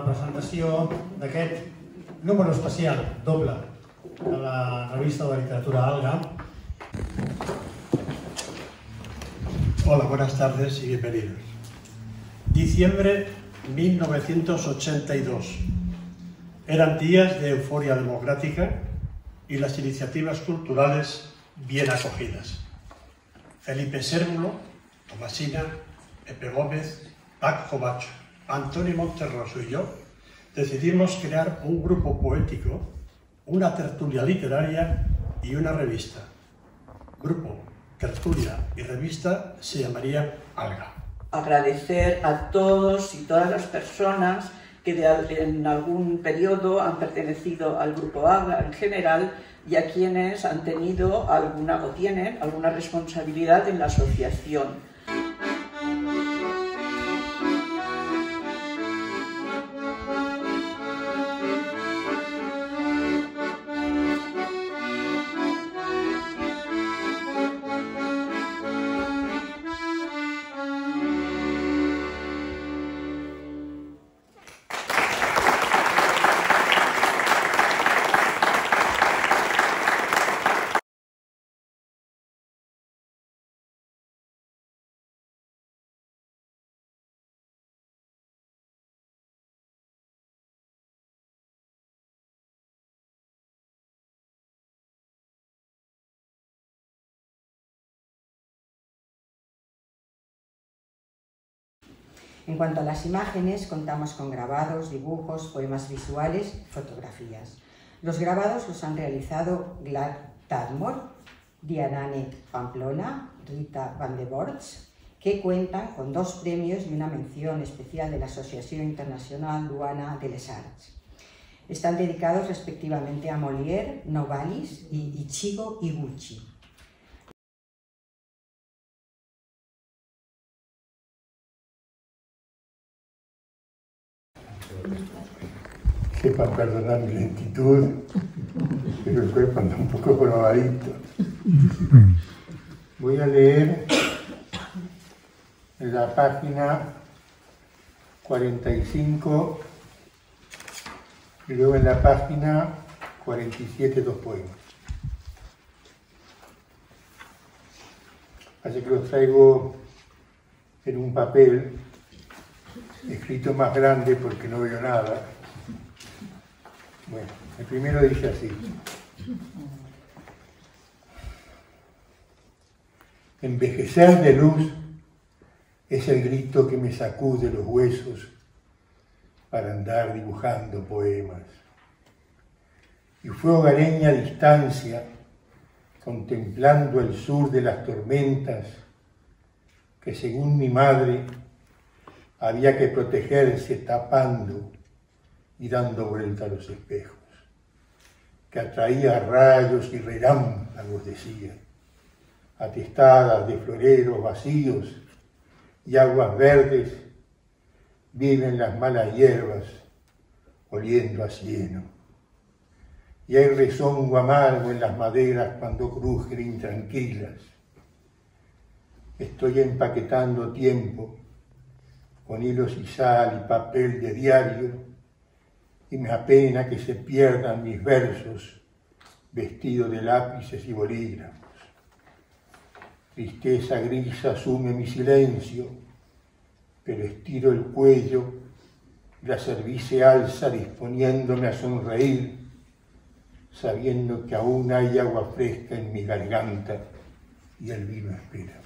presentació d'aquest número especial, doble, de la revista de literatura Alga. Hola, buenas tardes y bienvenidos. Diciembre 1982. Eran días de euforia democrática y las iniciativas culturales bien acogidas. Felipe Sérvulo, Tomasina, Pepe Gómez, Paco Bacho, Antonio Monterroso y yo decidimos crear un grupo poético, una tertulia literaria y una revista. Grupo, tertulia y revista se llamaría Alga. Agradecer a todos y todas las personas que en algún periodo han pertenecido al Grupo Alga en general y a quienes han tenido alguna o tienen alguna responsabilidad en la asociación. En cuanto a las imágenes, contamos con grabados, dibujos, poemas visuales, fotografías. Los grabados los han realizado Glad Tadmor, Dianane Pamplona, Rita Van de Borts, que cuentan con 2 premios y una mención especial de la Asociación Internacional Duana de les Arts. Están dedicados respectivamente a Molière, Novalis y Ichigo Iguchi. Sepan perdonar mi lentitud, pero el cuerpo anda un poco probadito. Voy a leer en la página 45 y luego en la página 47 2 poemas. Así que los traigo en un papel escrito más grande porque no veo nada. Bueno, el primero dice así. Envejecer de luz es el grito que me sacude los huesos para andar dibujando poemas. Y fue hogareña distancia, contemplando el sur de las tormentas, que según mi madre había que protegerse tapando y dando vuelta a los espejos, que atraía rayos y relámpagos, decía, atestadas de floreros vacíos y aguas verdes, viven las malas hierbas oliendo a cieno. Y hay rezongo amargo en las maderas cuando crujen intranquilas. Estoy empaquetando tiempo con hilos y sal y papel de diario, y me apena que se pierdan mis versos vestidos de lápices y bolígrafos. Tristeza gris asume mi silencio, pero estiro el cuello, la cerviz se alza disponiéndome a sonreír, sabiendo que aún hay agua fresca en mi garganta y el vino espera.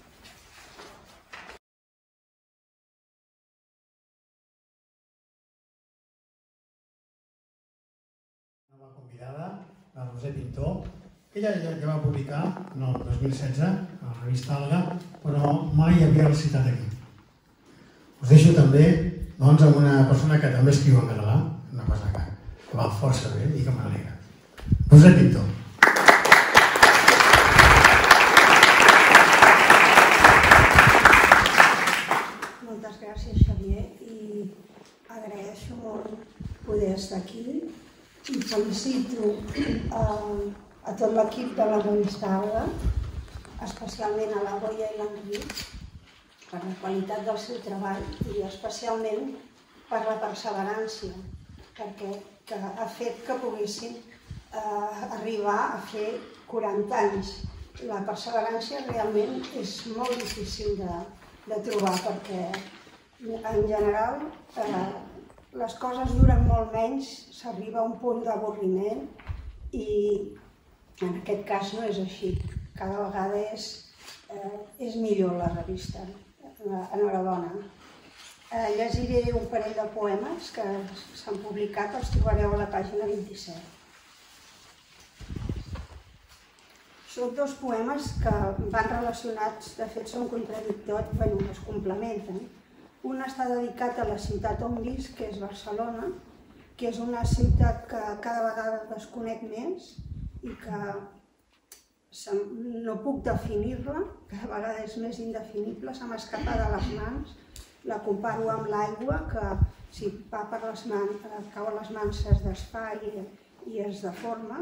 Convidada, la Roser Pintor, que ja va publicar en el 2016 a la revista Alga, però mai havia recitat aquí. Us deixo també amb una persona que també escriu en català, una cosa que va força bé i que m'alegra. Roser Pintor. Moltes gràcies, Xavier, i agraeixo molt poder estar aquí i felicito a tot l'equip de la revista Alga, especialment a la Goya i l'Enric, per la qualitat del seu treball i especialment per la perseverància, perquè ha fet que poguessin arribar a fer 40 anys. La perseverància realment és molt difícil de trobar, perquè en general les coses duren molt menys, s'arriba a un punt d'avorriment i en aquest cas no és així. Cada vegada és millor la revista. Enhorabona. Llegiré un parell de poemes que s'han publicat, els trobareu a la pàgina 27. Són dos poemes que van relacionats, de fet són contradictoris, es complementen. Un està dedicat a la ciutat on visc, que és Barcelona, que és una ciutat que cada vegada desconec més i que no puc definir-la, cada vegada és més indefinible, se m'escapa de les mans. La comparo amb l'aigua, que si va per les mans, cau a les mans, es desfà i es deforma.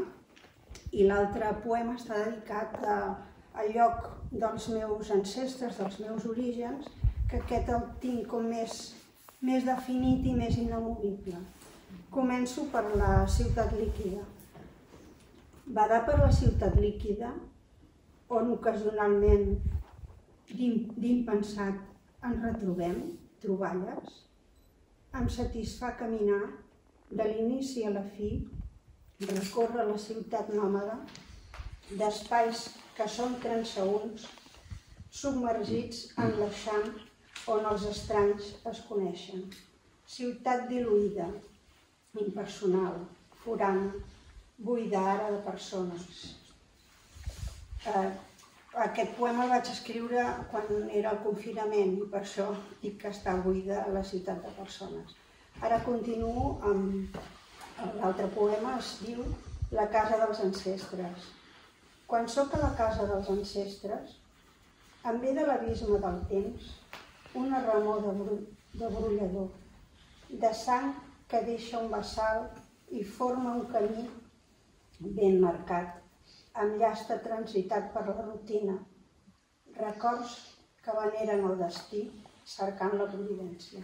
I l'altre poema està dedicat al lloc dels meus ancestres, dels meus orígens, que aquest el tinc com més definit i més inamovible. Començo per la ciutat líquida. Badar per la ciutat líquida, on ocasionalment d'impensat ens retrobem, troballes, em satisfà caminar de l'inici a la fi, recórrer la ciutat nòmada, d'espais que són transeünts, submergits en l'eixam on els estranys es coneixen. Ciutat diluïda, impersonal, forana, buida ara de persones. Aquest poema el vaig escriure quan era el confinament i per això dic que està buida la ciutat de persones. Ara continuo amb l'altre poema, es diu La casa dels ancestres. Quan soc a la casa dels ancestres, em ve de l'abisme del temps una remor de brollador, de sang que deixa un vessal i forma un camí ben marcat, amb llasta transitat per la rutina, records que veneren el destí cercant la providència.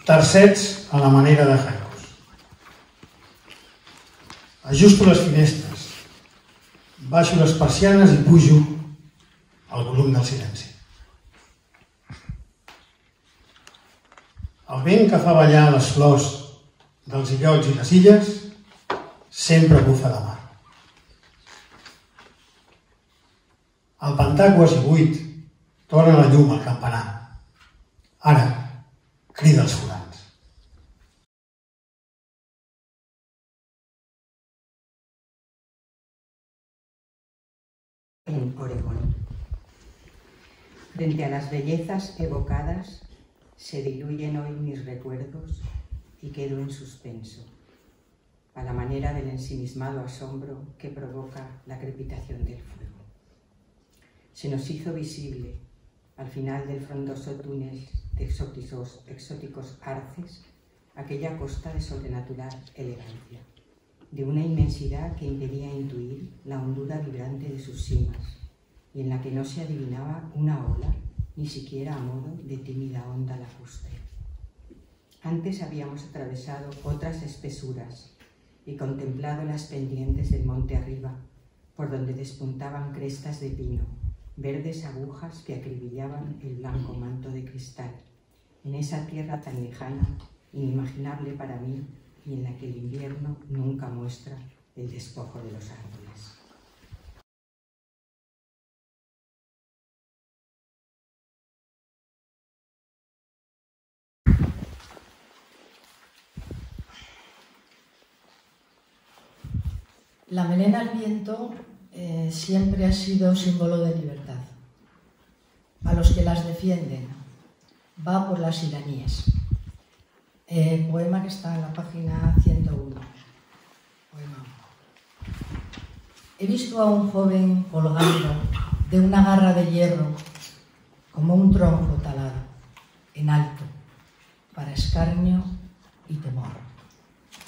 Tercets a la manera de haikus. Ajusto les finestres, baixo les persianes i pujo el volum del silenci. El vent que fa ballar les flors dels illots i les illes sempre bufa de mar. El pantà quasi buit torna la llum al campanar. Ara crida els forans. En Oregón. Frente a las bellezas evocadas, se diluyen hoy mis recuerdos y quedo en suspenso, a la manera del ensimismado asombro que provoca la crepitación del fuego. Se nos hizo visible, al final del frondoso túnel de exóticos arces, aquella costa de sobrenatural elegancia, de una inmensidad que impedía intuir la hondura vibrante de sus cimas, y en la que no se adivinaba una ola, ni siquiera a modo de tímida onda lacustre. Antes habíamos atravesado otras espesuras y contemplado las pendientes del monte arriba, por donde despuntaban crestas de pino, verdes agujas que acribillaban el blanco manto de cristal, en esa tierra tan lejana, inimaginable para mí, y en la que el invierno nunca muestra el despojo de los árboles. La melena al viento siempre ha sido símbolo de libertad. A los que las defienden, va por las iraníes. Poema que está en la página 101. Poema. He visto a un joven colgando de una garra de hierro como un tronco talado, en alto, para escarnio y temor.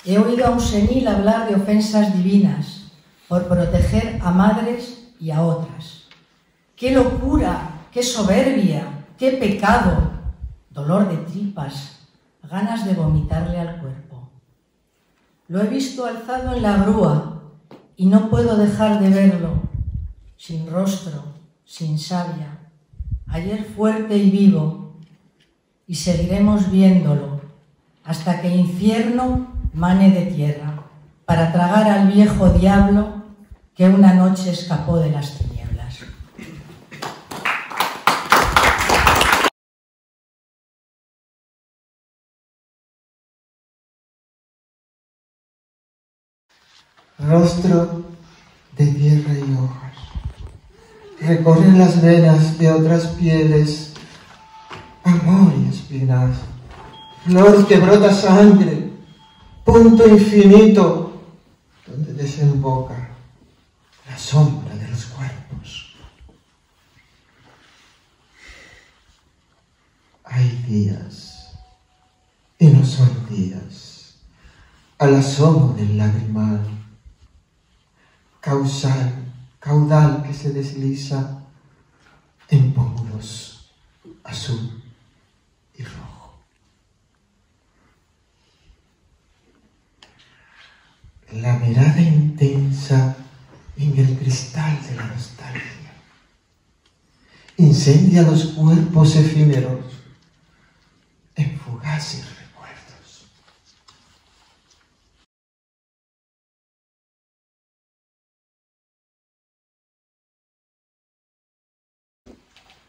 He oído a un senil hablar de ofensas divinas por proteger a madres y a otras. ¡Qué locura! ¡Qué soberbia! ¡Qué pecado! Dolor de tripas, ganas de vomitarle al cuerpo. Lo he visto alzado en la grúa y no puedo dejar de verlo, sin rostro, sin savia, ayer fuerte y vivo, y seguiremos viéndolo hasta que infierno mane de tierra para tragar al viejo diablo que una noche escapó de las tinieblas. Rostro de tierra y hojas, recorren las venas de otras pieles, amor y espinas, flor que brota sangre, punto infinito donde desemboca la sombra de los cuerpos. Hay días y no son días, al asomo del lagrimal, caudal que se desliza en pómulos azul y rojo. La mirada intensa en el cristal de la nostalgia incendia los cuerpos efímeros en fugaces recuerdos.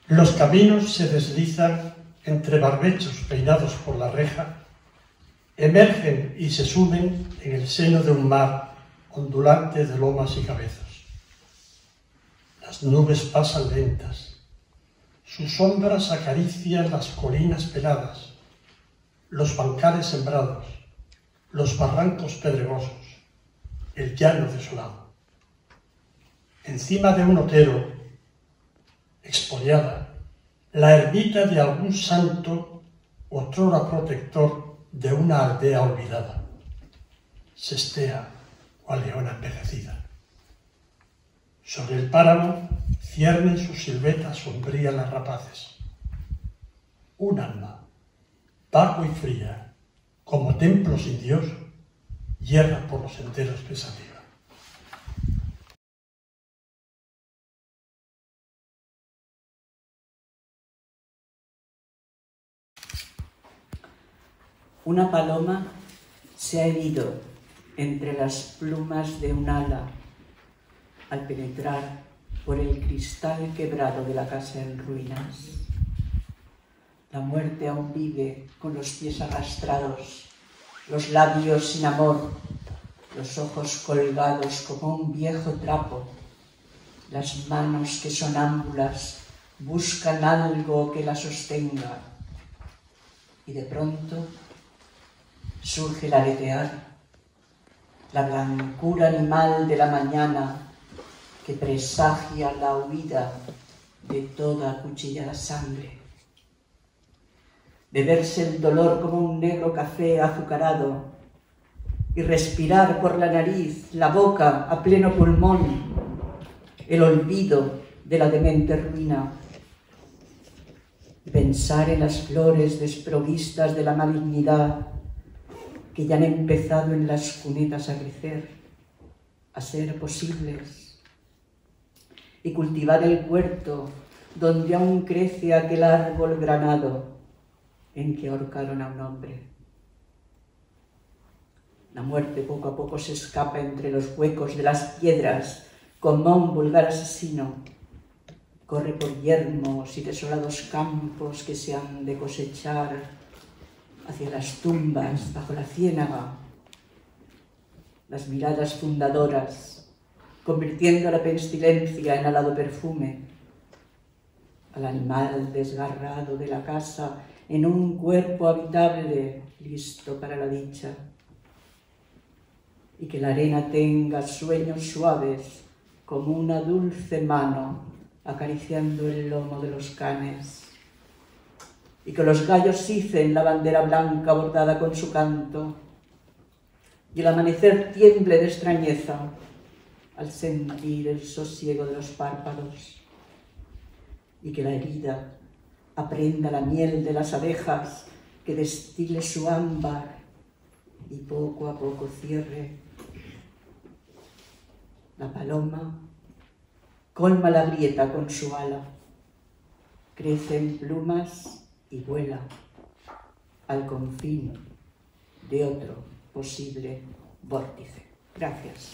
Los caminos se deslizan entre barbechos peinados por la reja, emergen y se sumen en el seno de un mar ondulante de lomas y cabezos. Las nubes pasan lentas, sus sombras acarician las colinas peladas, los bancales sembrados, los barrancos pedregosos, el llano desolado. Encima de un otero, expoliada, la ermita de algún santo otrora protector de una aldea olvidada. Sestea cual leona envejecida. Sobre el páramo ciernen su silueta sombría las rapaces. Un alma, vago y fría, como templo sin Dios, hierra por los senderos pensativa. Una paloma se ha herido entre las plumas de un ala al penetrar por el cristal quebrado de la casa en ruinas. La muerte aún vive con los pies arrastrados, los labios sin amor, los ojos colgados como un viejo trapo, las manos que sonámbulas buscan algo que la sostenga. Y de pronto surge el aletear, la blancura animal de la mañana que presagia la huida de toda acuchillada sangre. Beberse el dolor como un negro café azucarado y respirar por la nariz, la boca a pleno pulmón, el olvido de la demente ruina. Pensar en las flores desprovistas de la malignidad que ya han empezado en las cunetas a crecer, a ser posibles, y cultivar el huerto donde aún crece aquel árbol granado en que ahorcaron a un hombre. La muerte poco a poco se escapa entre los huecos de las piedras como un vulgar asesino. Corre por yermos y desolados campos que se han de cosechar hacia las tumbas bajo la ciénaga. Las miradas fundadoras, convirtiendo a la pestilencia en alado perfume, al animal desgarrado de la casa en un cuerpo habitable listo para la dicha, y que la arena tenga sueños suaves como una dulce mano acariciando el lomo de los canes, y que los gallos icen la bandera blanca bordada con su canto, y el amanecer tiemble de extrañeza al sentir el sosiego de los párpados, y que la herida aprenda la miel de las abejas, que destile su ámbar y poco a poco cierre. La paloma colma la grieta con su ala, crece en plumas y vuela al confín de otro posible vórtice. Gracias.